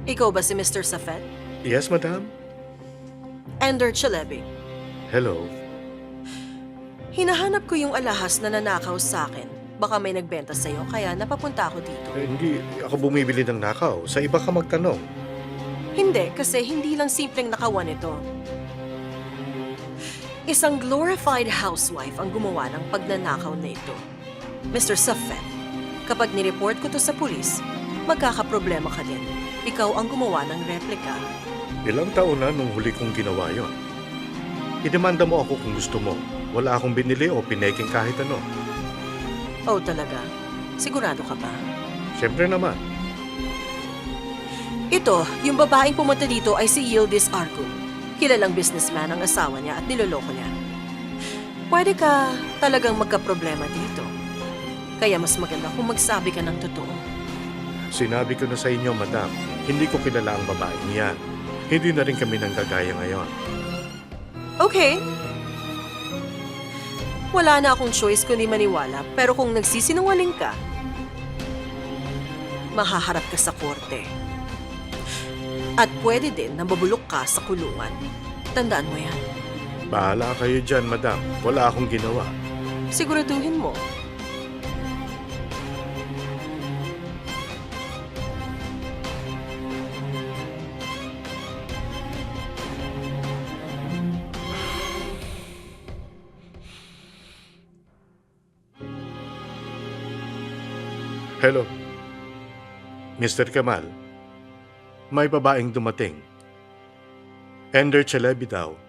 Ikaw ba si Mr. Safet? Yes, madam? Ender Chalebi. Hello. Hinahanap ko yung alahas na nanakaw sa akin. Baka may nagbenta sa'yo, kaya napapunta ako dito. Hindi ako bumibili ng nakaw. Sa iba ka magtanong. Hindi, kasi hindi lang simpleng nakawan ito. Isang glorified housewife ang gumawa ng pagnanakaw na ito. Mr. Safet, kapag nireport ko to sa pulis, magkakaproblema ka din. Ikaw ang gumawa ng replika. Ilang taon na nung huli kong ginawa yon. Idemanda mo ako kung gusto mo. Wala akong binili o pineking kahit ano. Oh, talaga? Sigurado ka ba? Siyempre naman. Ito, yung babaeng pumunta dito ay si Yildiz Arcun. Kilalang businessman ang asawa niya at niloloko niya. Pwede ka talagang magkaproblema dito. Kaya mas maganda kung magsabi ka ng totoo. Sinabi ko na sa inyo, madam, hindi ko kilala ang babaeng yan. Hindi na rin kami nanggagaya ngayon. Okay. Wala na akong choice kundi maniwala, pero kung nagsisinungaling ka, mahaharap ka sa korte. At pwede din na mabulok ka sa kulungan. Tandaan mo yan. Bahala kayo dyan, madam. Wala akong ginawa. Siguraduhin mo. Hello. Mr. Kamal, may babaeng dumating. Ender Chalebi daw.